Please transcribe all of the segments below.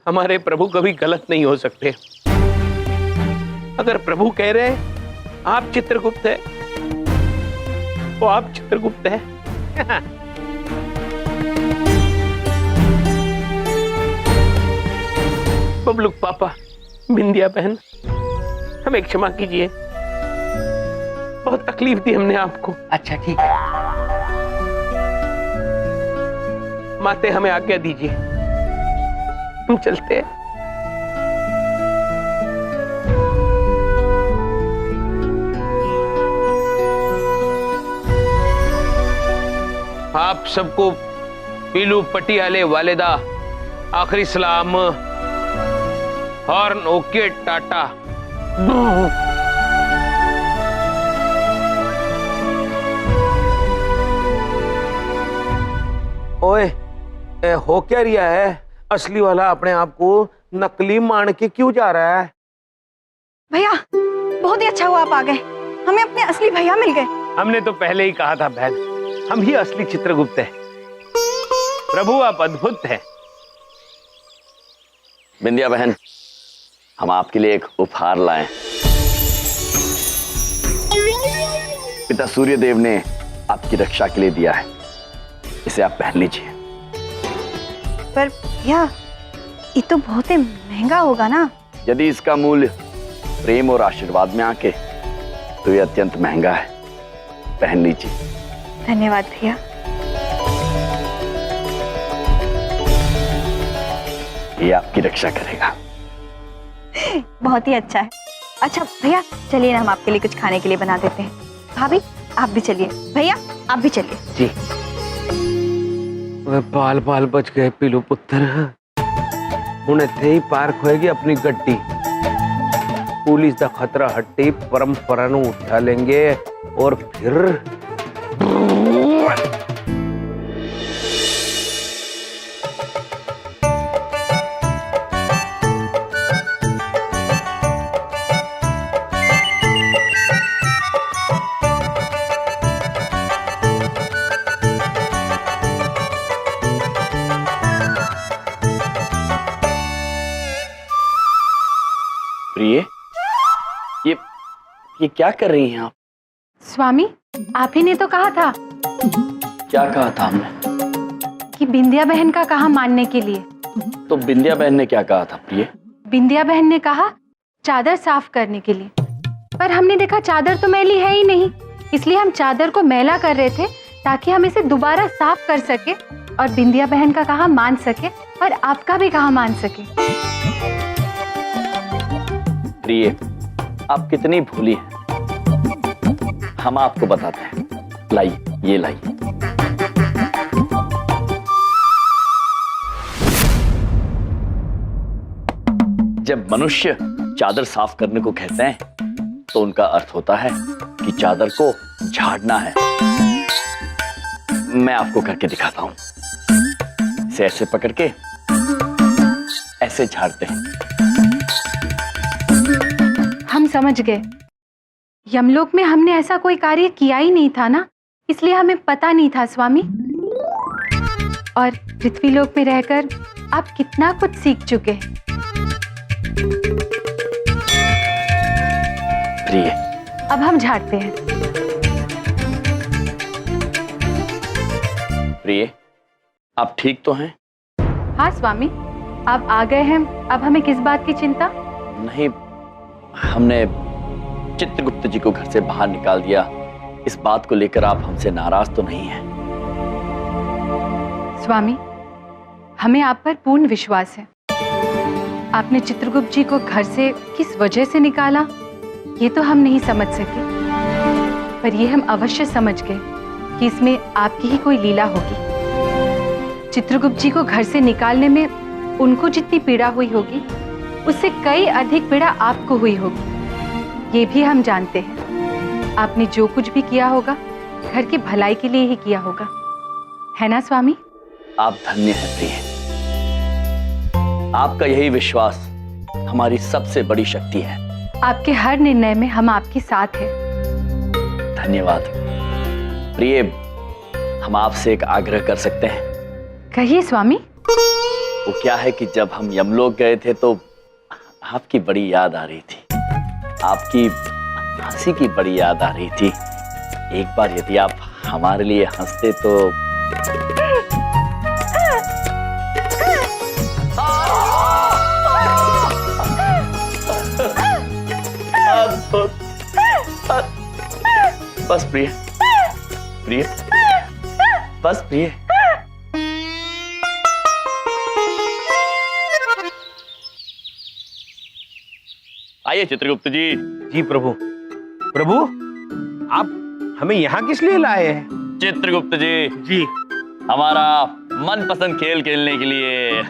हमारे प्रभु कभी गलत नहीं हो सकते। अगर प्रभु कह रहे हैं आप चित्रगुप्त है तो आप चित्रगुप्त है। बबलू पापा, बिंदिया बहन, हमें क्षमा कीजिए, बहुत तकलीफ दी हमने आपको। अच्छा ठीक है। माते हमें आज्ञा दीजिए, हम चलते हैं। आप सबको पीलू पटियाले वालिदा आखिरी सलाम। Horn okay Tata. ओए, हो क्या रिया है? असली वाला अपने आप को नकली मान के क्यों जा रहा है? भैया बहुत ही अच्छा हुआ आप आ गए, हमें अपने असली भैया मिल गए। हमने तो पहले ही कहा था बहन, हम ही असली चित्रगुप्त हैं। प्रभु आप अद्भुत हैं। बिंदिया बहन, हम आपके लिए एक उपहार लाए। पिता सूर्यदेव ने आपकी रक्षा के लिए दिया है, इसे आप पहन लीजिए। पर भैया ये तो बहुत ही महंगा होगा ना? यदि इसका मूल्य प्रेम और आशीर्वाद में आके तो ये अत्यंत महंगा है, पहन लीजिए। धन्यवाद भैया। ये आपकी रक्षा करेगा। बहुत ही अच्छा है। अच्छा भैया चलिए ना, हम आपके लिए कुछ खाने के लिए बना देते हैं। भाभी आप भी चलिए, भैया आप भी चलिए। जी। वे बाल बाल बच गए पीलू पुत्र, उन्हें थे ही पार्क होएगी अपनी गड्डी। पुलिस का खतरा हट्टी परंपरा नु उठा लेंगे और फिर प्रिय, ये क्या कर रही हैं आप? स्वामी आप ही ने तो कहा था। क्या कहा था हमने? कि बिंदिया बहन का कहा मानने के लिए। तो बिंदिया बहन ने क्या कहा था प्रिय? बिंदिया बहन ने कहा चादर साफ करने के लिए, पर हमने देखा चादर तो मैली है ही नहीं, इसलिए हम चादर को मैला कर रहे थे ताकि हम इसे दोबारा साफ कर सके और बिंदिया बहन का कहा मान सके और आपका भी कहा मान सके। प्रिय, आप कितनी भोली हैं। हम आपको बताते हैं, लाइए, ये लाइए। जब मनुष्य चादर साफ करने को कहते हैं तो उनका अर्थ होता है कि चादर को झाड़ना है। मैं आपको करके दिखाता हूं। इसे ऐसे पकड़ के ऐसे झाड़ते हैं। हम समझ गए, यमलोक में हमने ऐसा कोई कार्य किया ही नहीं था ना, इसलिए हमें पता नहीं था स्वामी। और पृथ्वीलोक में रहकर आप कितना कुछ सीख चुके हैं। प्रिय, अब हम झाड़ते हैं। प्रिय, आप ठीक तो हैं? हाँ स्वामी, आप आ गए हैं, अब हमें किस बात की चिंता? नहीं, हमने चित्रगुप्त जी को घर से बाहर निकाल दिया, इस बात को लेकर आप हमसे नाराज तो नहीं हैं? स्वामी, हमें आप पर पूर्ण विश्वास है। आपने चित्रगुप्त जी को घर से किस वजह से निकाला ये तो हम नहीं समझ सके, पर ये हम अवश्य समझ गए कि इसमें आपकी ही कोई लीला होगी। चित्रगुप्त जी को घर से निकालने में उनको जितनी पीड़ा हुई होगी उससे कई अधिक पीड़ा आपको हुई होगी, ये भी हम जानते हैं। आपने जो कुछ भी किया होगा घर की भलाई के लिए ही किया होगा, है ना स्वामी? आप धन्य हैं प्रिय, आपका यही विश्वास हमारी सबसे बड़ी शक्ति है। आपके हर निर्णय में हम आपके साथ हैं। धन्यवाद प्रिय, हम आपसे एक आग्रह कर सकते हैं? कहिए स्वामी। वो क्या है कि जब हम यमलोक गए थे तो आपकी बड़ी याद आ रही थी, आपकी हंसी की बड़ी याद आ रही थी। एक बार यदि आप हमारे लिए हंसते तो। बस प्रिय, प्रिय, बस प्रिय। आइए चित्रगुप्त जी। जी प्रभु। प्रभु, आप हमें यहाँ किस लिए लाए हैं? चित्रगुप्त जी, जी हमारा मनपसंद खेल खेलने के लिए।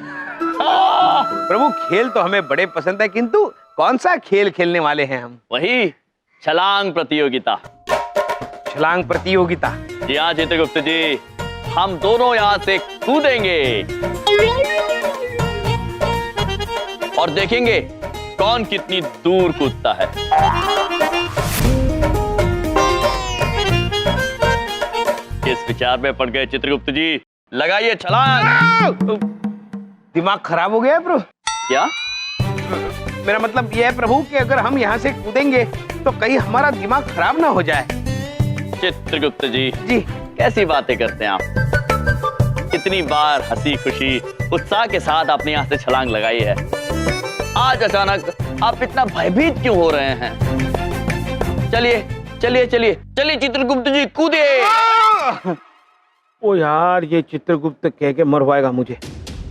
प्रभु, खेल तो हमें बड़े पसंद है, किंतु कौन सा खेल खेलने वाले हैं हम? वही छलांग प्रतियोगिता। छलांग प्रतियोगिता? जी हाँ चित्रगुप्त जी, हम दोनों यहाँ से कूदेंगे और देखेंगे कौन कितनी दूर कूदता है। किस विचार में पड़ गए चित्रगुप्त जी? लगाइए छलांग। दिमाग खराब हो गया है प्रभु? क्या? मेरा मतलब यह है प्रभु कि अगर हम यहाँ से कूदेंगे तो कहीं हमारा दिमाग खराब ना हो जाए। चित्रगुप्त जी, जी कैसी बातें करते हैं आप? कितनी बार हंसी खुशी उत्साह के साथ आपने यहाँ से छलांग लगाई है, आज अचानक आप इतना भयभीत क्यों हो रहे हैं? चलिए चलिए चलिए चलिए चित्रगुप्त जी, कूदिए। ओ यार, ये चित्रगुप्त कह के मरवाएगा मुझे,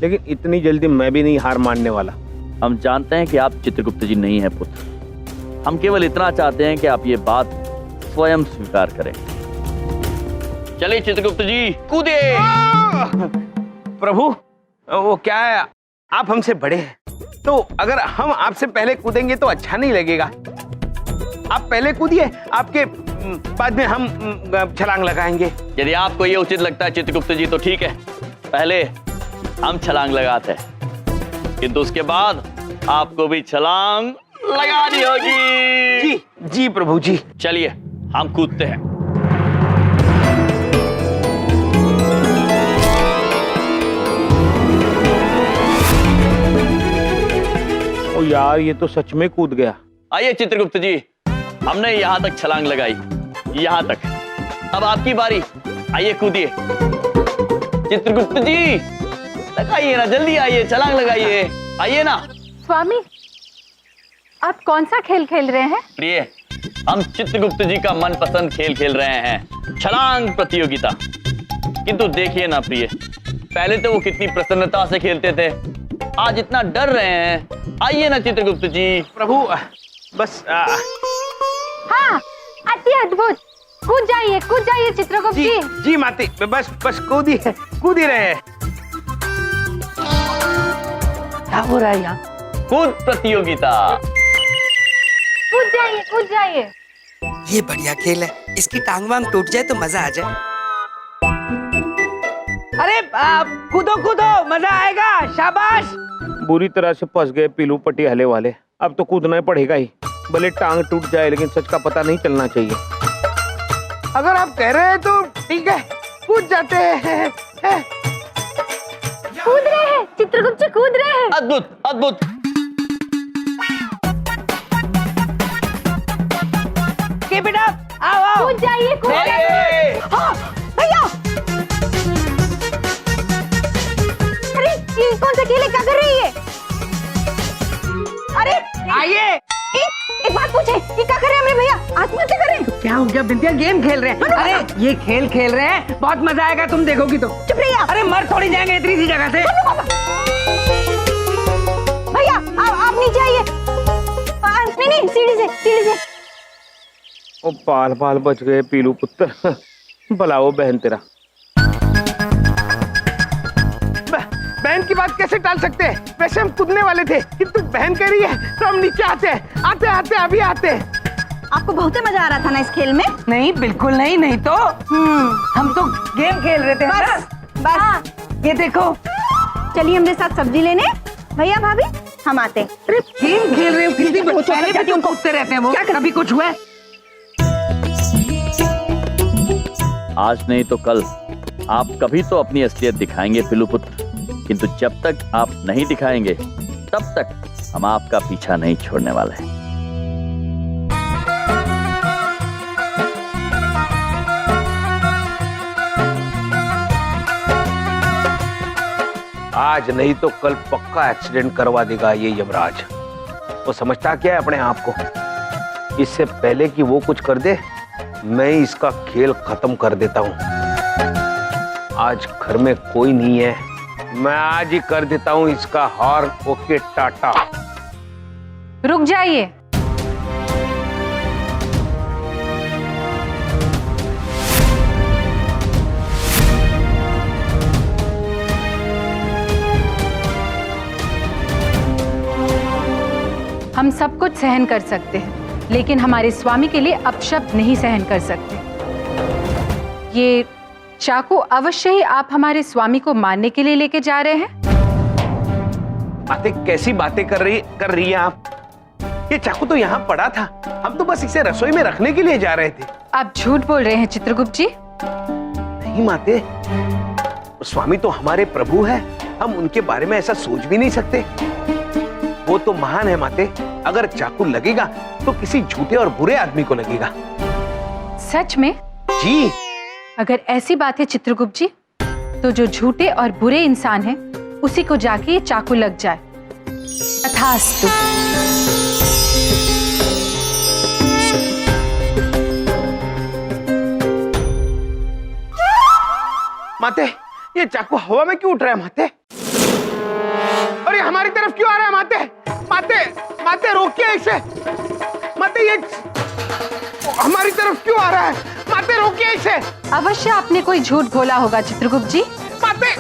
लेकिन इतनी जल्दी मैं भी नहीं हार मानने वाला। हम जानते हैं कि आप चित्रगुप्त जी नहीं है पुत्र, हम केवल इतना चाहते हैं कि आप ये बात स्वयं स्वीकार करें। चलिए चित्रगुप्त जी, कूदिए। प्रभु, वो क्या है, आप हमसे बड़े हैं, तो अगर हम आपसे पहले कूदेंगे तो अच्छा नहीं लगेगा। आप पहले कूदिए, आपके बाद में हम छलांग लगाएंगे। यदि आपको ये उचित लगता है चित्रगुप्त जी तो ठीक है, पहले हम छलांग लगाते हैं, किंतु उसके बाद आपको भी छलांग लगानी होगी। जी जी प्रभु जी। चलिए हम कूदते हैं। ओ यार, ये तो सच में कूद गया। आइए चित्रगुप्त जी, हमने यहाँ तक छलांग लगाई, यहाँ तक, अब आपकी बारी। आइए कूदिए। चित्रगुप्त जी, लगाइए ना, जल्दी आइए, छलांग लगाइए, आइए ना। स्वामी, आप कौन सा खेल खेल रहे हैं? प्रिय, हम चित्रगुप्त जी का मनपसंद खेल खेल रहे हैं, छलांग प्रतियोगिता। किंतु देखिए ना प्रिय, पहले तो वो कितनी प्रसन्नता से खेलते थे, आज इतना डर रहे हैं। आइए ना चित्रगुप्त जी। प्रभु बस हाँ, अति अद्भुत, कूद जाइए चित्रगुप्त जी। जी। जी माती, बस बस कूद ही रहे हैं। क्या हो रहा है यहाँ? कूद प्रतियोगिता। कूद जाइए। ये बढ़िया खेल है, इसकी टांग वांग टूट जाए तो मजा आ जाए। अरे कूदो कूदो, मजा आएगा, शाबाश। बुरी तरह से फंस गए पीलू पट्टी हले वाले, अब तो कूदना ही पड़ेगा ही, भले टांग टूट जाए लेकिन सच का पता नहीं चलना चाहिए। अगर आप कह रहे हैं तो ठीक है, कूद जाते हैं। कूद रहे हैं चित्रगुप्त जी, कूद रहे हैं। अद्भुत अद्भुत। Keep it up, आओ। कूद जाइए। हाँ, भैया। अरे ये कौन सा खेल है, क्या कर रही है? अरे आइए। एक बात पूछे, ये क्या कर रहे हैं मेरे भैया? आत्महत्या कर रहे हैं? क्या हो गया बिंदिया? गेम खेल रहे हैं। अरे ये खेल खेल रहे हैं, बहुत मजा आएगा, तुम देखोगी तो। चुप रहिए आप। अरे मर थोड़ी जाएंगे इतनी सी जगह से। भैया आप नीचे आइए। नहीं, सीढ़ी से। ओ बाल बाल बच गए पीलू पुत्र। भला वो बहन तेरा। बहन की बात कैसे टाल सकते हैं? वैसे हम कूदने वाले थे, किंतु बहन कह रही है तो हम नीचे आते अभी आते हैं। आपको बहुत मजा आ रहा था ना इस खेल में? नहीं बिल्कुल नहीं, नहीं तो हम तो गेम खेल रहे थे। बस ये देखो। चलिए हमारे साथ सब्जी लेने। भैया भाभी हम आते हैं। अरे गेम खेल रहे हो, कितनी पहले भी उनको उठते रहते हैं वो। क्या कभी कुछ हुआ है? आज नहीं तो कल आप कभी तो अपनी असलियत दिखाएंगे पिलू पुत्र। किंतु जब तक आप नहीं दिखाएंगे तब तक हम आपका पीछा नहीं छोड़ने वाले हैं। आज नहीं तो कल पक्का एक्सीडेंट करवा देगा ये यमराज। वो समझता क्या है अपने आप को? इससे पहले कि वो कुछ कर दे, मैं इसका खेल खत्म कर देता हूं। आज घर में कोई नहीं है, मैं आज ही कर देता हूं इसका हार। ओके टाटा। रुक जाइए। हम सब कुछ सहन कर सकते हैं, लेकिन हमारे स्वामी के लिए अपशब्द नहीं सहन कर सकते। ये चाकू अवश्य ही आप हमारे स्वामी को मारने के लिए लेके जा रहे हैं। बातें कैसी बातें कर रही हैं आप? ये चाकू तो यहाँ पड़ा था, हम तो बस इसे रसोई में रखने के लिए जा रहे थे। आप झूठ बोल रहे हैं चित्रगुप्त जी। नहीं माते, स्वामी तो हमारे प्रभु है, हम उनके बारे में ऐसा सोच भी नहीं सकते। वो तो महान है माते। अगर चाकू लगेगा तो किसी झूठे और बुरे आदमी को लगेगा। सच में? जी। अगर ऐसी बात है चित्रगुप्त जी, तो जो झूठे और बुरे इंसान हैं, उसी को जाके ये चाकू लग जाए। तथास्तु। माते, ये चाकू हवा में क्यों उठ रहा है माते? और ये हमारी तरफ क्यों आ रहा है माते? माते, माते रोकिए इसे। माते, ये हमारी तरफ क्यों आ रहा है? माते रोकिए इसे। अवश्य आपने कोई झूठ बोला होगा चित्रगुप्त जी। माते,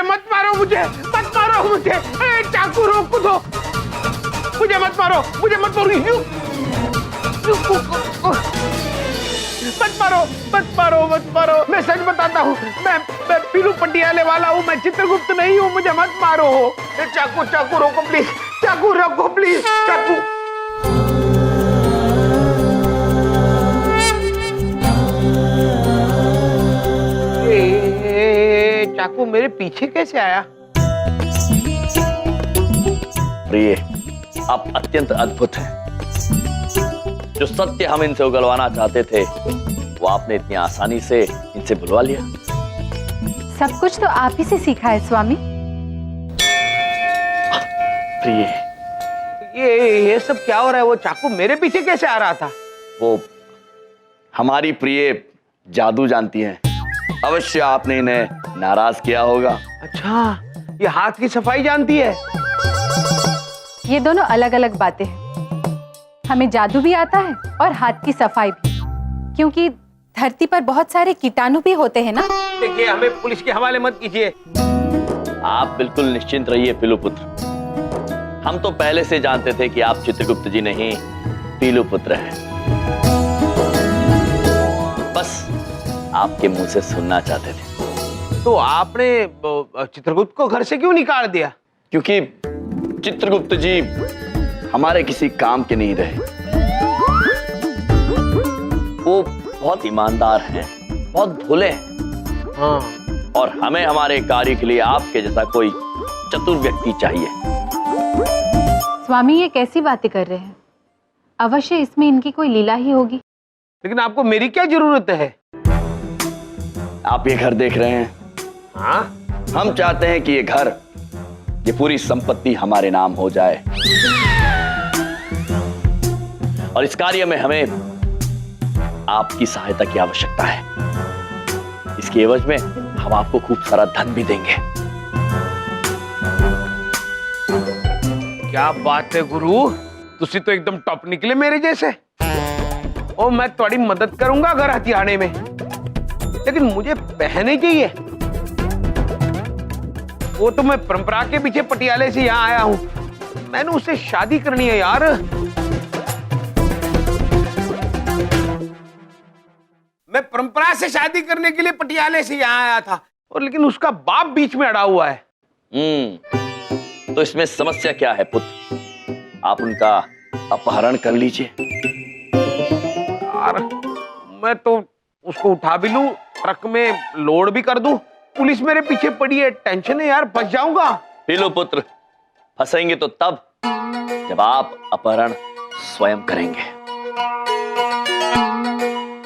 मत मारो मुझे। चाकू रोक दो, मुझे मत मारो, मुझे मत मारो। मत मारो, मत मारो, मत मारो। मैं सच बताता हूँ, मैं पीलू पटियाले वाला हूँ, मैं चित्रगुप्त नहीं हूँ। मुझे मत मारो। चाकू, चाकू रोको प्लीज, चाकू रोको प्लीज, चाकू। चाकू मेरे पीछे कैसे आया? प्रिय, आप अत्यंत अद्भुत हैं। जो सत्य हम इनसे उगलवाना चाहते थे, वो आपने इतनी आसानी से इनसे बुलवा लिया। सब कुछ तो आप ही से सीखा है स्वामी। प्रिय, ये सब क्या हो रहा है? वो चाकू मेरे पीछे कैसे आ रहा था? वो हमारी प्रिय जादू जानती हैं। अवश्य आपने इन्हें नाराज किया होगा। अच्छा, ये हाथ की सफाई जानती है। ये दोनों अलग अलग बातें हैं। हमें जादू भी आता है और हाथ की सफाई भी, क्योंकि धरती पर बहुत सारे कीटाणु भी होते हैं ना। देखिए, हमें पुलिस के हवाले मत कीजिए। आप बिल्कुल निश्चिंत रहिए पीलू पुत्र। हम तो पहले से जानते थे कि आप चित्रगुप्त जी नहीं, पीलू पुत्र हैं। बस आपके मुंह से सुनना चाहते थे। तो आपने चित्रगुप्त को घर से क्यों निकाल दिया? क्योंकि चित्रगुप्त जी हमारे किसी काम के नहीं रहे। वो बहुत ईमानदार हैं, बहुत भोले हैं। हाँ। और हमें हमारे कार्य के लिए आपके जैसा कोई चतुर व्यक्ति चाहिए। स्वामी, ये कैसी बातें कर रहे हैं? अवश्य इसमें इनकी कोई लीला ही होगी। लेकिन आपको मेरी क्या जरूरत है? आप ये घर देख रहे हैं। हाँ? हम चाहते हैं कि ये घर, ये पूरी संपत्ति हमारे नाम हो जाए, और इस कार्य में हमें आपकी सहायता की आवश्यकता है। इसके एवज में हम आपको खूब सारा धन भी देंगे। क्या बात है गुरु, तुसी तो एकदम टॉप निकले मेरे जैसे। और मैं थोड़ी मदद करूंगा घर हथियाने में, लेकिन मुझे पहने चाहिए। वो तो मैं परंपरा के पीछे पटियाले से यहाँ आया हूँ, मैंने उससे शादी करनी है यार। मैं परंपरा से शादी करने के लिए पटियाले से यहाँ आया था, और लेकिन उसका बाप बीच में अड़ा हुआ है। तो इसमें समस्या क्या है पुत्र? आप उनका अपहरण कर लीजिए। यार मैं तो उसको उठा भी लूं, ट्रक में लोड भी कर दूं, पुलिस मेरे पीछे पड़ी है, टेंशन है यार, फंस जाऊंगा। पी लो पुत्र, फंसेंगे तो तब जब आप अपहरण स्वयं करेंगे।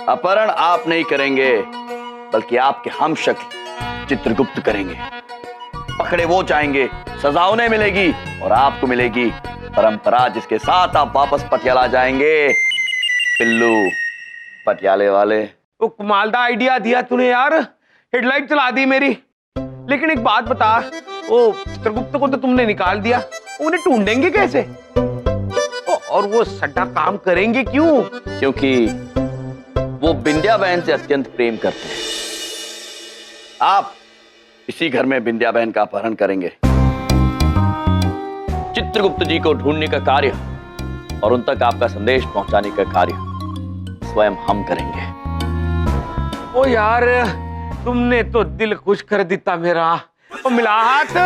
अपहरण आप नहीं करेंगे बल्कि आपके हम शक्ल चित्रगुप्त करेंगे। पकड़े वो जाएंगे, सजा उन्हें मिलेगी और आपको मिलेगी परंपरा, जिसके साथ आप वापस पटियाला जाएंगे। पिल्लू पटियाले वाले। तो कमालदा आइडिया दिया तूने यार, हेडलाइट चला दी मेरी। लेकिन एक बात बता, वो चित्रगुप्त को तो तुमने निकाल दिया, उन्हें ढूंढेंगे कैसे? और वो सट्टा काम करेंगे क्यों? क्योंकि वो बिंदिया बहन से अत्यंत प्रेम करते हैं। आप इसी घर में बिंदिया बहन का अपहरण करेंगे। चित्रगुप्त जी को ढूंढने का कार्य और उन तक आपका संदेश पहुंचाने का कार्य स्वयं हम करेंगे। ओ यार, तुमने तो दिल खुश कर दिता मेरा। ओ मिला हाथ।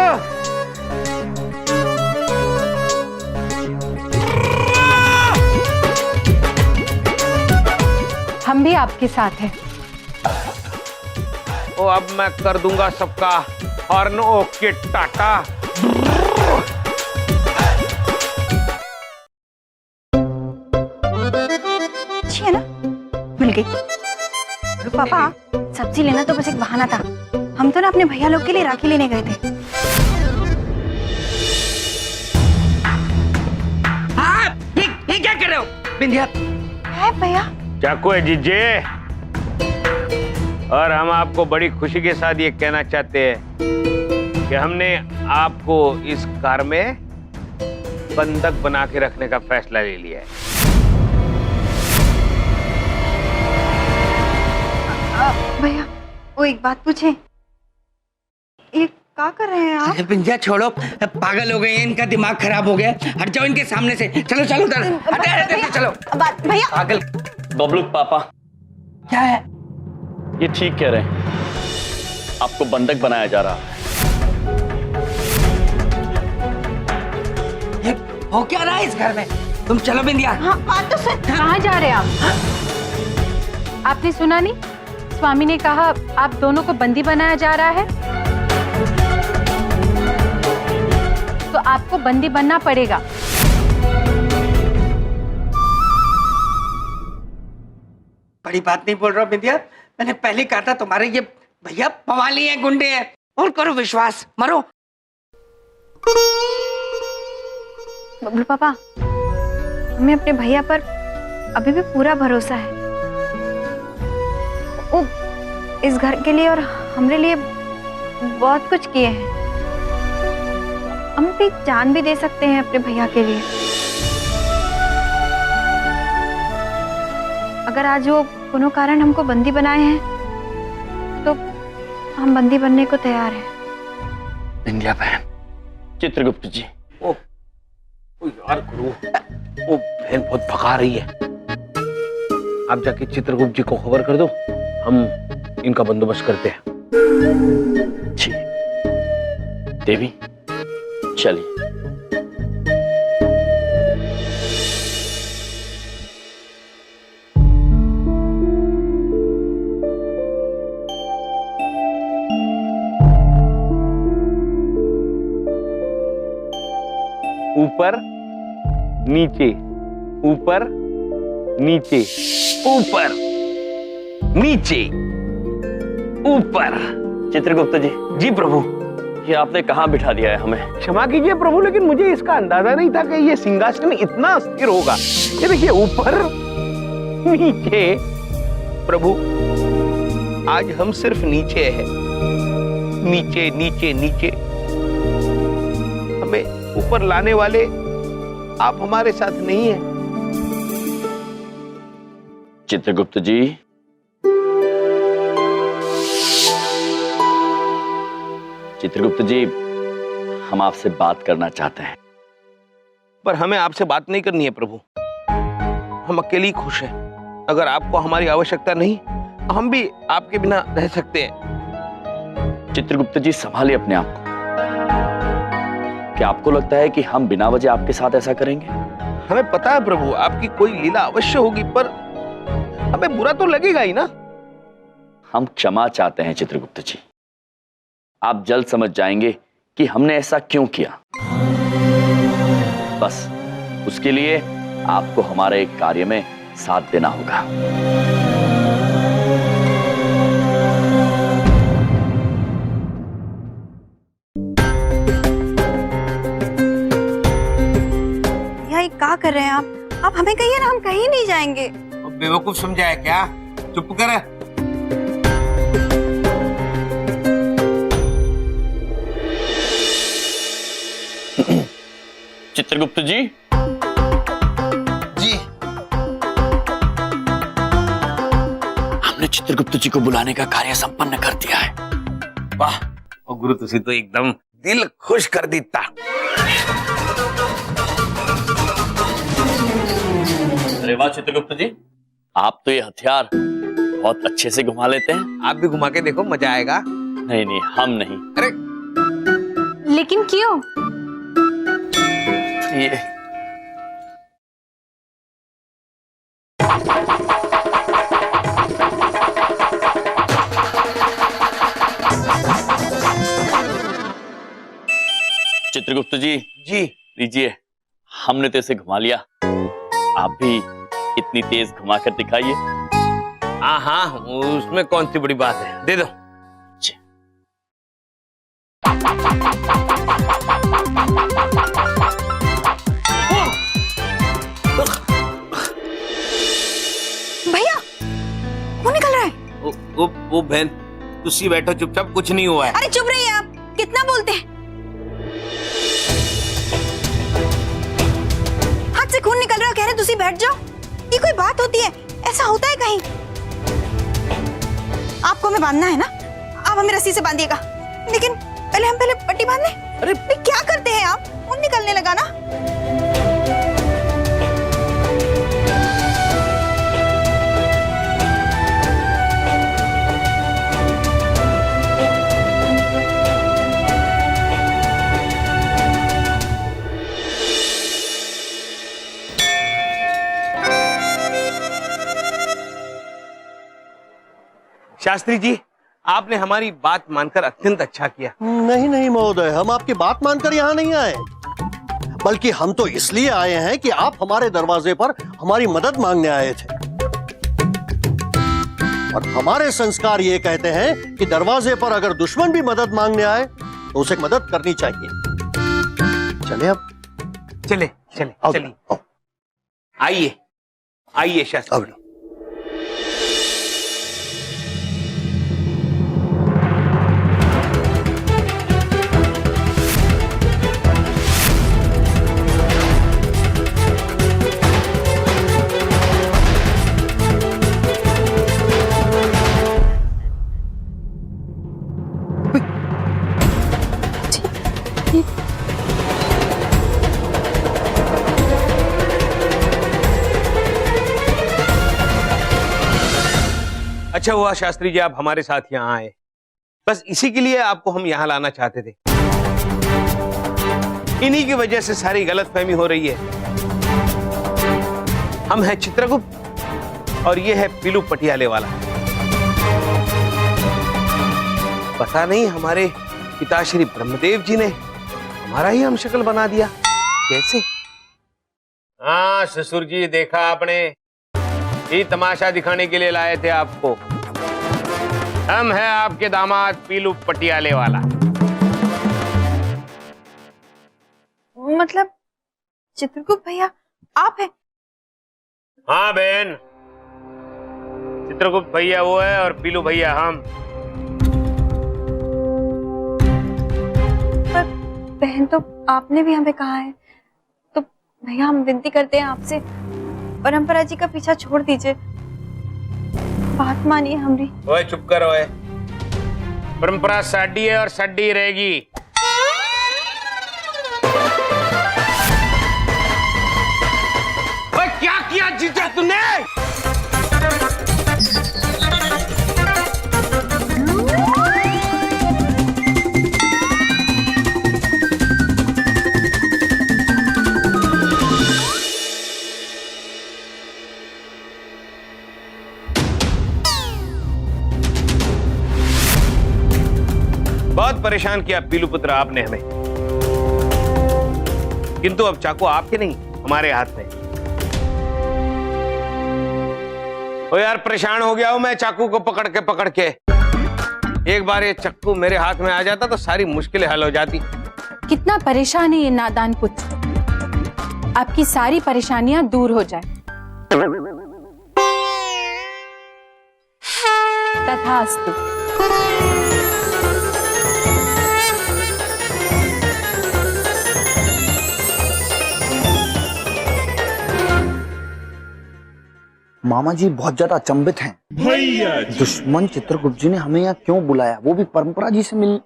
हम भी आपके साथ हैं। ओ अब मैं कर दूंगा सबका हॉर्न। ओके टाटा। अच्छी है ना? मिल गई। पापा, सब्जी लेना तो बस एक बहाना था। हम तो ना अपने भैया लोग के लिए राखी लेने गए थे। हाँ, ये क्या कर रहे हो बिंदिया? है भैया? चाकू है जीजे, और हम आपको बड़ी खुशी के साथ ये कहना चाहते हैं कि हमने आपको इस कार में बंधक बना के रखने का फैसला ले लिया है। भैया, वो एक बात पूछे, ये क्या कर रहे हैं आप? अरे बिंदिया छोड़ो, पागल हो गए हैं, इनका दिमाग खराब हो गया। हट जाओ इनके सामने से। चलो चलो उधर, हटे हटे हटे, चलो। भैया, पागल। बबलू पापा, क्या है? ये ठीक कह रहे हैं, आपको बंधक बनाया जा रहा है। ये हो क्या रहा है इस घर में? तुम चलो बिंदिया। हाँ बात तो सच। कहाँ जा रहे हैं आप? आपने सुना नहीं? स्वामी ने कहा आप दोनों को बंदी बनाया जा रहा है, तो आपको बंदी बनना पड़ेगा। बड़ी बात नहीं बोल रहा बिंदिया, मैंने पहले कहा था तुम्हारे ये भैया पवाली हैं, गुंडे हैं। और करो विश्वास, मरो। बबलू पापा, हमें अपने भैया पर अभी भी पूरा भरोसा है। वो इस घर के लिए और हमारे लिए बहुत कुछ किए हैं। हम भी जान भी दे सकते हैं अपने भैया के लिए। अगर आज वो कोनो कारण हमको बंदी बनाए हैं तो हम बंदी बनने को तैयार हैं। बिंदिया बहन, चित्रगुप्त जी। ओ यार गुरु, वो बहन बहुत भगा रही है। आप जाके चित्रगुप्त जी को खबर कर दो, हम इनका बंदोबस्त करते हैं। जी देवी, चलिए। ऊपर नीचे, ऊपर नीचे, ऊपर नीचे, ऊपर। चित्रगुप्त जी, जी प्रभु। ये आपने कहाँ बिठा दिया है हमें? क्षमा कीजिए प्रभु, लेकिन मुझे इसका अंदाजा नहीं था कि ये सिंहासन इतना स्थिर होगा। ये देखिए, ऊपर नीचे। प्रभु, आज हम सिर्फ नीचे हैं। नीचे नीचे नीचे। हमें ऊपर लाने वाले आप हमारे साथ नहीं हैं। चित्रगुप्त जी, चित्रगुप्त जी, हम आपसे बात करना चाहते हैं। पर हमें आपसे बात नहीं करनी है प्रभु। हम अकेले ही खुश हैं। अगर आपको हमारी आवश्यकता नहीं, हम भी आपके बिना रह सकते हैं। चित्रगुप्त जी, संभालिए अपने आप को। क्या आपको लगता है कि हम बिना वजह आपके साथ ऐसा करेंगे? हमें पता है प्रभु, आपकी कोई लीला अवश्य होगी, पर हमें बुरा तो लगेगा ही ना। हम क्षमा चाहते हैं चित्रगुप्त जी। आप जल्द समझ जाएंगे कि हमने ऐसा क्यों किया। बस उसके लिए आपको हमारे एक कार्य में साथ देना होगा। यही क्या कर रहे हैं आप हमें कहिए ना, हम कहीं नहीं जाएंगे। बेवकूफ समझाया क्या? चुप कर। चित्रगुप्त जी, जी, हमने चित्रगुप्त जी को बुलाने का कार्य संपन्न कर दिया है। वाह, ओ गुरु तुसी तो एकदम दिल खुश कर दीता। अरे वाह चित्रगुप्त जी, आप तो ये हथियार बहुत अच्छे से घुमा लेते हैं। आप भी घुमा के देखो, मजा आएगा। नहीं नहीं, हम नहीं। अरे लेकिन क्यों? ये चित्रगुप्त जी, जी, लीजिए, हमने तो इसे घुमा लिया, आप भी इतनी तेज घुमा कर दिखाइए। हाँ हाँ, उसमें कौन सी बड़ी बात है, दे दो। भैया वो निकल रहा है। वो बहन, तुसी बैठो चुपचाप, कुछ नहीं हुआ है। अरे चुप रहिए आप, कितना बोलते हैं। हाथ से खून निकल रहा है, कह रहे तुसी बैठ जाओ। ये कोई बात होती है? ऐसा होता है कहीं? आपको हमें बांधना है ना, आप हमें रस्सी से बांधिएगा, लेकिन हम पहले पट्टी बांध लें। अरे क्या करते हैं आप? खून निकलने लगा ना। शास्त्री जी, आपने हमारी बात मानकर अत्यंत अच्छा किया। नहीं नहीं महोदय, हम आपकी बात मानकर यहाँ नहीं आए, बल्कि हम तो इसलिए आए हैं कि आप हमारे दरवाजे पर हमारी मदद मांगने आए थे। और हमारे संस्कार ये कहते हैं कि दरवाजे पर अगर दुश्मन भी मदद मांगने आए तो उसे मदद करनी चाहिए। चले अब, चले चले आओ, चलिए, आओ, आइए आइए शास्त्री। आओ। अच्छा हुआ शास्त्री जी, आप हमारे साथ यहाँ आए। बस इसी के लिए आपको हम यहाँ लाना चाहते थे। इन्हीं की वजह से सारी गलतफहमी हो रही है। हम हैं चित्रगुप्त और ये है पीलू पटियाले वाला। पता नहीं हमारे पिताश्री ब्रह्मदेव जी ने हमारा ही हमशक्ल बना दिया, कैसे? हाँ ससुर जी, देखा आपने, ये तमाशा दिखाने के लिए लाए थे आपको। हम हैं आपके दामाद पीलू पटियाले वाला। मतलब चित्रगुप्त भैया आप हैं? हाँ बहन, चित्रगुप्त भैया वो है और पीलू भैया हम। पर बहन तो आपने भी हमें कहा है, तो भैया हम विनती करते हैं आपसे, परंपरा जी का पीछा छोड़ दीजिए, बात मानिए हमारी। ओए चुप कर, ओए। परंपरा साडी है और साडी रहेगी। ओए क्या किया जीजा तूने? परेशान किया पीलू पुत्र आपने हमें, किंतु अब चाकू आपके नहीं हमारे हाथ में। ओ यार परेशान हो गया हूं मैं चाकू को पकड़ के। एक बार ये चाकू मेरे हाथ में आ जाता तो सारी मुश्किलें हल हो जाती। कितना परेशान है ये नादान पुत्र, आपकी सारी परेशानियां दूर हो जाए। तथास्तु। मामा जी बहुत ज्यादा अचंभित हैं। दुश्मन चित्रगुप्त जी ने हमें यहाँ क्यों बुलाया, वो भी परंपरा जी से मिल।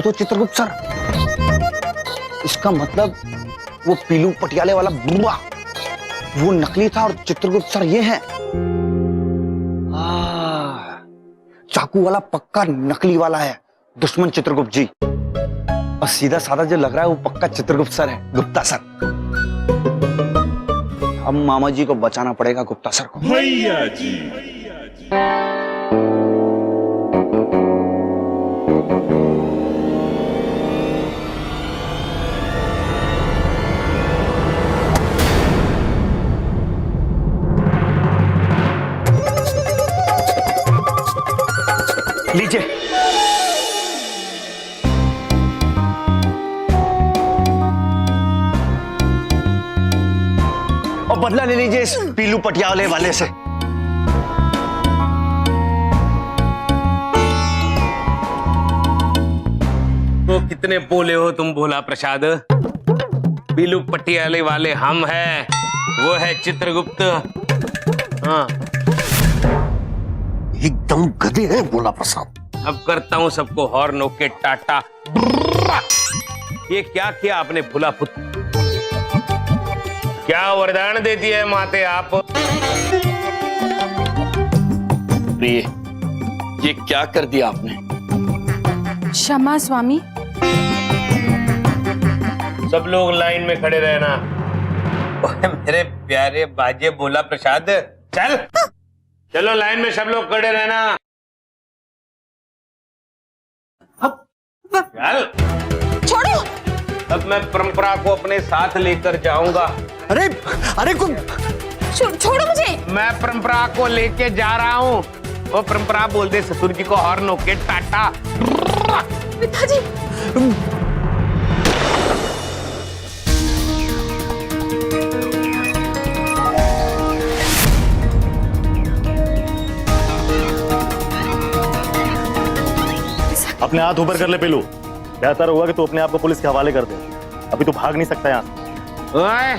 तो चित्रगुप्त सर, इसका मतलब वो पीलू पटियाले वाला बुआ वो नकली था और चित्रगुप्त सर ये हैं। चाकू वाला पक्का नकली वाला है दुश्मन चित्रगुप्त जी, और सीधा साधा जो लग रहा है वो पक्का चित्रगुप्त सर है, गुप्ता सर। हम मामा जी को बचाना पड़ेगा गुप्ता सर को। भैया जी। लीजिए। और बदला ले लीजिए इस पीलू पटियाले वाले से। तो कितने बोले हो तुम भोला प्रसाद। पीलू पटियाले वाले हम हैं, वो है चित्रगुप्त। हाँ एकदम गधे हैं भोला प्रसाद। अब करता हूं सबको हॉर्न ओके टाटा। ये क्या किया आपने भोला पुत्र, क्या वरदान देती है माते आप। प्रिय, ये क्या कर दिया आपने। क्षमा स्वामी। सब लोग लाइन में खड़े रहना। ओए मेरे प्यारे बाजे भोला प्रसाद, चल चलो लाइन में सब लोग खड़े रहना। चल। छोड़ो। अब मैं परंपरा को अपने साथ लेकर जाऊंगा। अरे अरे छोड़ो मुझे। मैं परंपरा को लेके जा रहा हूँ। वो परंपरा बोल दे ससुर जी को हॉर्न ओके टाटा। पिताजी। अपने हाथ ऊपर कर ले पीलू, बेहतर होगा कि तू अपने आप को पुलिस के हवाले कर दे। अभी तू भाग नहीं सकता यहाँ से। ओए,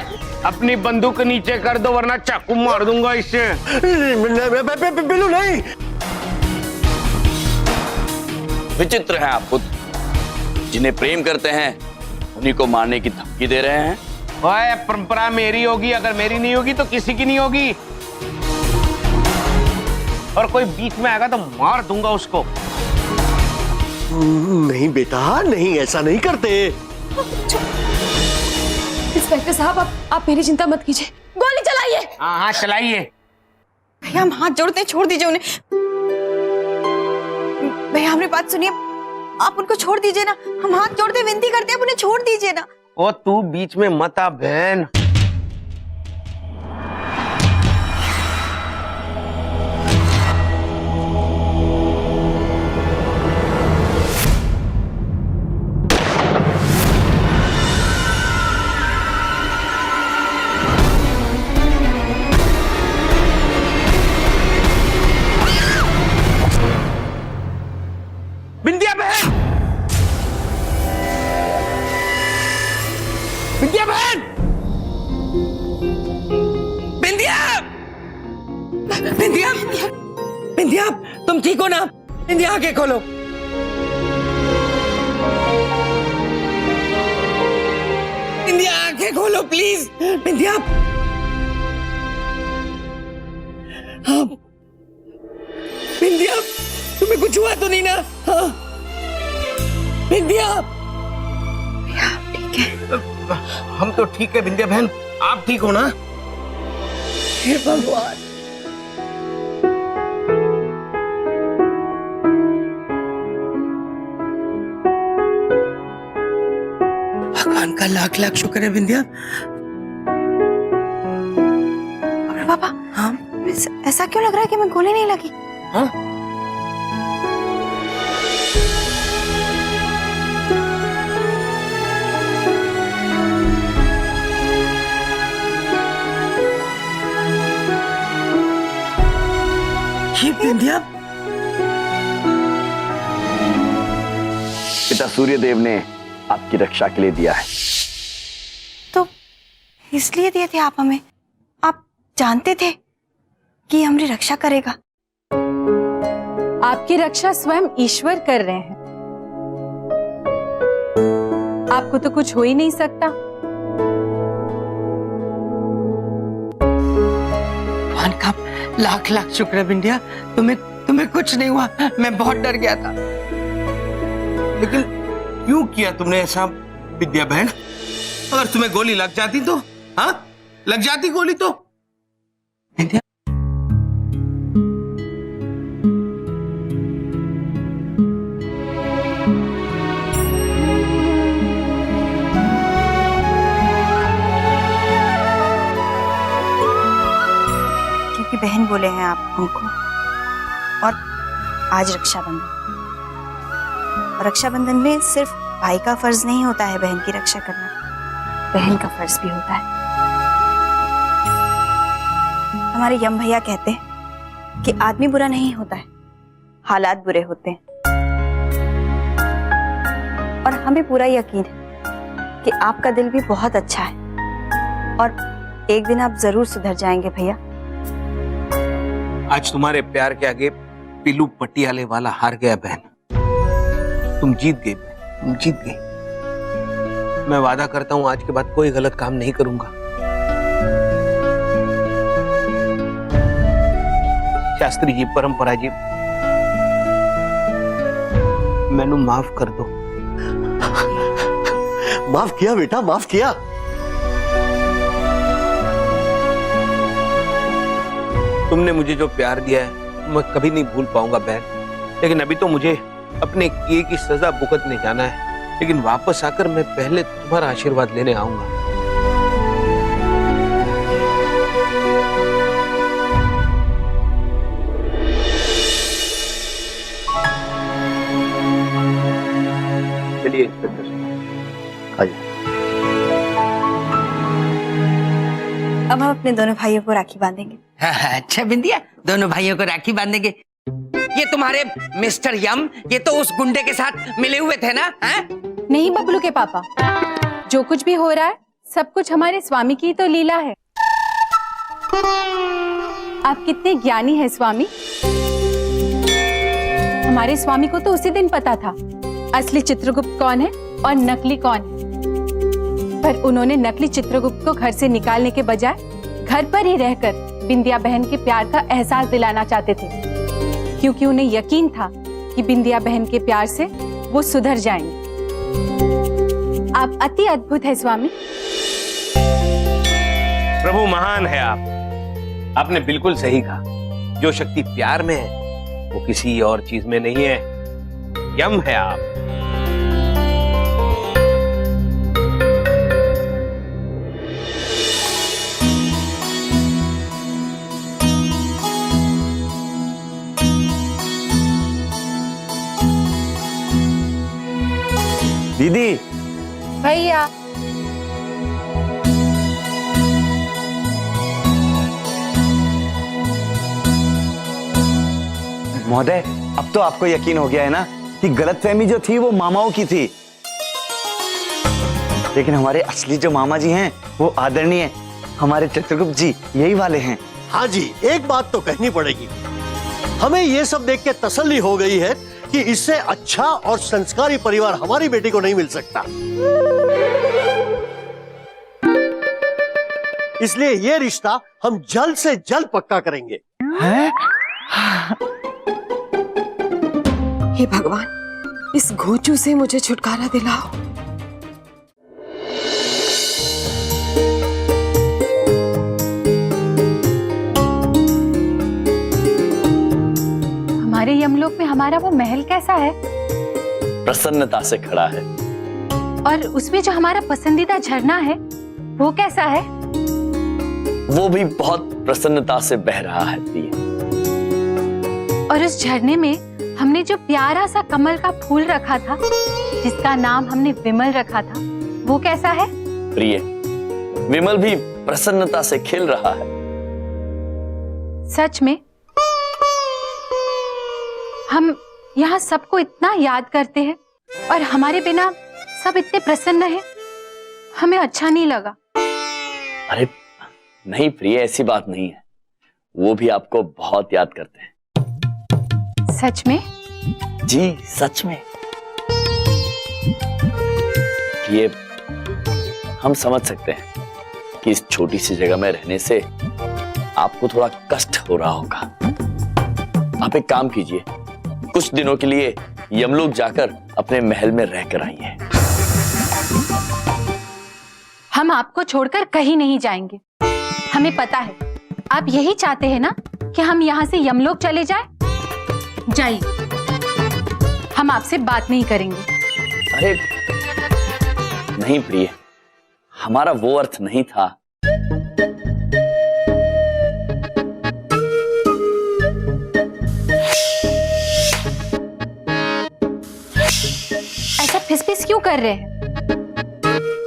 अपनी बंदूक नीचे कर दो वरना चाकू मार दूंगा इससे। पीलू नहीं। विचित्र है आप पुत्र, जिन्हें प्रेम करते हैं उन्हीं को मारने की धमकी दे रहे हैं। ओए, परंपरा मेरी होगी, अगर मेरी नहीं होगी तो किसी की नहीं होगी। और कोई बीच में आएगा तो मार दूंगा उसको। नहीं बेटा नहीं, ऐसा नहीं करते। इंस्पेक्टर साहब आप मेरी चिंता मत कीजिए, गोली चलाइए। हाँ हाँ चलाइए। भैया हम हाथ जोड़ते हैं, छोड़ दीजिए उन्हें। भैया हमारी बात सुनिए, आप उनको छोड़ दीजिए ना, हम हाथ जोड़ते विनती करते हैं, उन्हें छोड़ दीजिए ना। ओ तू बीच में मत आ बहन। बिंदिया बहन, बिंदिया बहन, बिंदिया, बिंदिया, बिंदिया, तुम ठीक हो ना? बिंदिया आंखें खोलो। बिंदिया आंखें खोलो प्लीज। बिंदिया, हाँ बिंदिया, तुम्हें कुछ हुआ तो नहीं ना? हाँ बिंदिया, ठीक है? हम तो ठीक है बिंदिया बहन, आप ठीक हो ना? हे भगवान, भगवान का लाख लाख शुक्र है बिंदिया। अरे पापा, हाँ ऐसा क्यों लग रहा है कि मैं गोली नहीं लगी? हाँ, ये बिंदिया, पिता सूर्यदेव ने आपकी रक्षा के लिए दिया है। तो इसलिए दिए थे आप हमें? आप जानते थे कि हमारी रक्षा करेगा? आपकी रक्षा स्वयं ईश्वर कर रहे हैं। आपको तो कुछ हो ही नहीं सकता। भगवान का लाख लाख शुक्र है बिंदिया, तुम्हें कुछ नहीं हुआ। मैं बहुत डर गया था। लेकिन क्यों किया तुमने ऐसा विद्या बहन? अगर तुम्हें गोली लग जाती तो? हाँ, लग जाती गोली तो? विद्या, क्योंकि बहन बोले हैं आप हमको, और आज रक्षाबंधन, और रक्षाबंधन में सिर्फ भाई का फर्ज नहीं होता है बहन की रक्षा करना, बहन का फर्ज भी होता है। हमारे यम भैया कहते हैं कि आदमी बुरा नहीं होता है, हालात बुरे होते हैं। और हमें पूरा यकीन है कि आपका दिल भी बहुत अच्छा है, और एक दिन आप जरूर सुधर जाएंगे भैया। आज तुम्हारे प्यार के आगे पिल्लू पटियाले वाला हार गया बहन। तुम जीत गई बहन, तुम जीत गई। मैं वादा करता हूं आज के बाद कोई गलत काम नहीं करूंगा। शास्त्री जी, परंपरा जी, मैनू माफ कर दो। माफ किया बेटा, माफ किया। तुमने मुझे जो प्यार दिया है मैं कभी नहीं भूल पाऊंगा बहन। लेकिन अभी तो मुझे अपने किए की सजा भुगतने जाना है, लेकिन वापस आकर मैं पहले तुम्हारा आशीर्वाद लेने आऊंगा। चलिए इंस्पेक्टर साहब, आइए। अब हम अपने दोनों भाइयों को राखी बांधेंगे। अच्छा बिंदिया, दोनों भाइयों को राखी बांधेंगे। ये तुम्हारे मिस्टर यम, ये तो उस गुंडे के साथ मिले हुए थे ना? हैं? नहीं बबलू के पापा, जो कुछ भी हो रहा है सब कुछ हमारे स्वामी की तो लीला है। आप कितने ज्ञानी हैं स्वामी। हमारे स्वामी को तो उसी दिन पता था असली चित्रगुप्त कौन है और नकली कौन है, पर उन्होंने नकली चित्रगुप्त को घर से निकालने के बजाय घर पर ही रहकर बिंदिया बहन के प्यार का एहसास दिलाना चाहते थे, क्योंकि उन्हें यकीन था कि बिंदिया बहन के प्यार से वो सुधर जाएंगे। आप अति अद्भुत है स्वामी। प्रभु महान है आप। आपने बिल्कुल सही कहा। जो शक्ति प्यार में है वो किसी और चीज में नहीं है। यम है आप। दीदी, भैया, महोदय, अब तो आपको यकीन हो गया है ना कि गलतफहमी जो थी वो मामाओं की थी, लेकिन हमारे असली जो मामा जी हैं वो आदरणीय हमारे चित्रगुप्त जी यही वाले हैं। हाँ जी, एक बात तो कहनी पड़ेगी, हमें ये सब देख के तसल्ली हो गई है कि इससे अच्छा और संस्कारी परिवार हमारी बेटी को नहीं मिल सकता। इसलिए ये रिश्ता हम जल्द से जल्द पक्का करेंगे। हैं? हे भगवान, इस घोचू से मुझे छुटकारा दिलाओ। चित्रकूट में हमारा वो महल कैसा है? प्रसन्नता से खड़ा है। और उसमें जो हमारा पसंदीदा झरना है वो कैसा है? वो भी बहुत प्रसन्नता से बह रहा है प्रिय। और उस झरने में हमने जो प्यारा सा कमल का फूल रखा था, जिसका नाम हमने विमल रखा था, वो कैसा है? प्रिय, विमल भी प्रसन्नता से खिल रहा है। सच में हम यहाँ सबको इतना याद करते हैं और हमारे बिना सब इतने प्रसन्न हैं, हमें अच्छा नहीं लगा। अरे नहीं प्रिय, ऐसी बात नहीं है, वो भी आपको बहुत याद करते हैं। सच में? जी सच में। ये हम समझ सकते हैं कि इस छोटी सी जगह में रहने से आपको थोड़ा कष्ट हो रहा होगा। आप एक काम कीजिए, कुछ दिनों के लिए यमलोक जाकर अपने महल में रहकर आइए। हम आपको छोड़कर कहीं नहीं जाएंगे। हमें पता है आप यही चाहते हैं ना कि हम यहाँ से यमलोक चले जाएं? जाइए, हम आपसे बात नहीं करेंगे। अरे नहीं प्रिय, हमारा वो अर्थ नहीं था। ऐसा फिसफिस क्यों कर रहे हैं?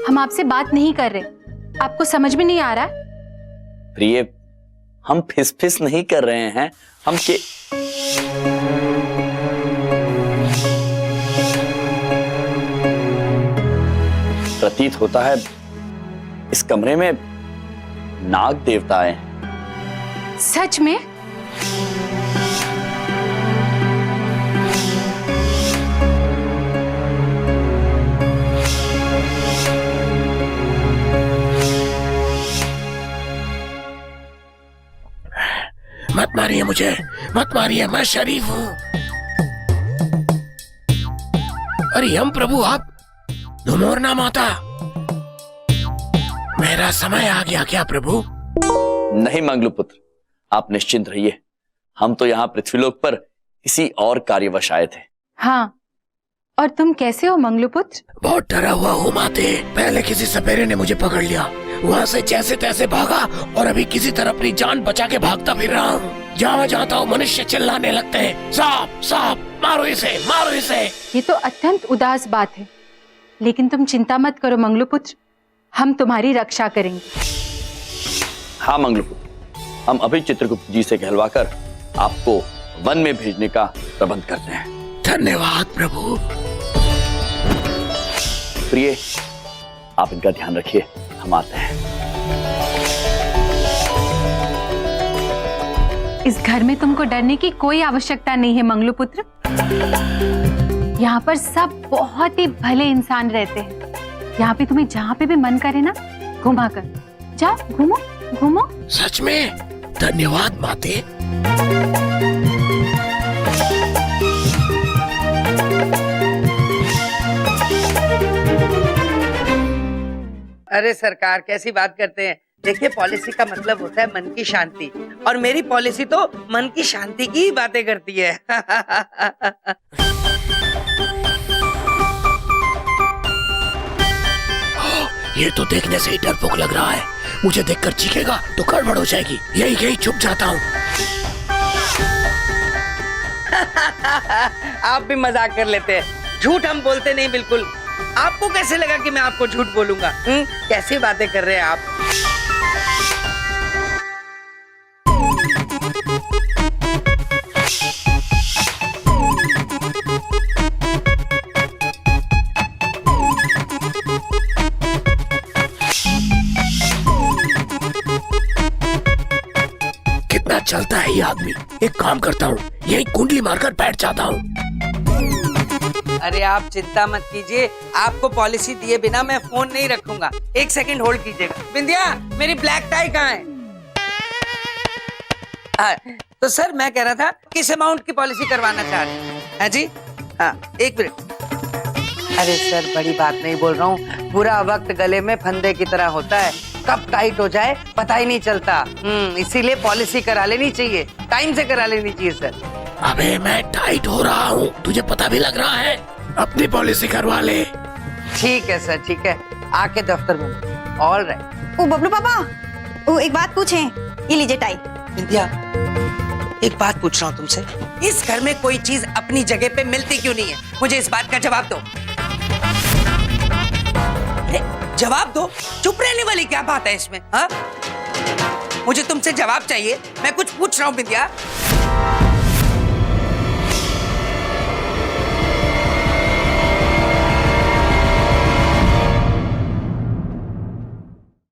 हम आपसे बात नहीं कर रहे, आपको समझ में नहीं आ रहा? प्रिय, हम फिसफिस नहीं कर रहे हैं, हम के प्रतीत होता है इस कमरे में नाग देवता आए हैं। सच में? मत मारिए मुझे, मत मारिए, मैं शरीफ हूँ। अरे यम प्रभु, आप धुमोरना माता, मेरा समय आ गया क्या प्रभु? नहीं मंगलपुत्र, आप निश्चिंत रहिए, हम तो यहाँ पृथ्वीलोक पर किसी और कार्यवश आए थे। हाँ, और तुम कैसे हो मंगलपुत्र? बहुत डरा हुआ हूँ माते। पहले किसी सपेरे ने मुझे पकड़ लिया, वहाँ से जैसे तैसे भागा और अभी किसी तरह अपनी जान बचा के भागता फिर रहा हूँ। जहाँ जाता हूँ मनुष्य चिल्लाने लगते हैं, सांप सांप, मारो इसे, मारो इसे। ये तो अत्यंत उदास बात है, लेकिन तुम चिंता मत करो मंगलपुत्र, हम तुम्हारी रक्षा करेंगे। हाँ मंगलपुत्र, हम अभी चित्रगुप्त जी से कहलवाकर आपको वन में भेजने का प्रबंध करते हैं। धन्यवाद प्रभु। प्रिय, आप इनका ध्यान रखिए, हम आते हैं। इस घर में तुमको डरने की कोई आवश्यकता नहीं है मंगलपुत्र। यहाँ पर सब बहुत ही भले इंसान रहते हैं। यहाँ पे तुम्हें जहाँ पे भी मन करे ना, घुमा कर जाओ, घूमो घूमो। सच में? धन्यवाद माते। अरे सरकार, कैसी बात करते हैं? देखिए, पॉलिसी का मतलब होता है मन की शांति, और मेरी पॉलिसी तो मन की शांति की ही बातें करती है। ये तो देखने से ही डरपोक लग रहा है, मुझे देखकर चीखेगा तो गड़बड़ हो जाएगी। यही यही चुप जाता हूँ। आप भी मजाक कर लेते हैं, झूठ हम बोलते नहीं बिल्कुल। आपको कैसे लगा कि मैं आपको झूठ बोलूंगा? कैसी बातें कर रहे हैं आप? कितना चलता है ये आदमी। एक काम करता हूँ, यही कुंडली मारकर बैठ जाता हूँ। अरे आप चिंता मत कीजिए, आपको पॉलिसी दिए बिना मैं फोन नहीं रखूंगा। एक सेकंड होल्ड कीजिएगा। बिंदिया, मेरी ब्लैक टाई कहाँ है? तो सर मैं कह रहा था किस अमाउंट की पॉलिसी करवाना चाह रहे हैं जी? हाँ, एक मिनट। अरे सर, बड़ी बात नहीं बोल रहा हूँ, पूरा वक्त गले में फंदे की तरह होता है, कब टाइट हो जाए पता ही नहीं चलता। इसीलिए पॉलिसी करा लेनी चाहिए, टाइम से करा लेनी चाहिए सर। अबे मैं टाइट हो रहा हूँ, तुझे पता भी लग रहा है। अपनी पॉलिसी करवा ले। ठीक है सर, ठीक है, आके दफ्तर में। All right. ओ बबलू पापा, ओ एक बात पूछें, ये लीजिए टाई। विंध्या, एक बात पूछ रहा हूँ तुमसे, इस घर में कोई चीज अपनी जगह पे मिलती क्यों नहीं है? मुझे इस बात का जवाब दो। अरे, जवाब दो, चुप रहने वाली क्या बात है इसमें? हाँ, मुझे तुमसे जवाब चाहिए, मैं कुछ पूछ रहा हूँ विंध्या।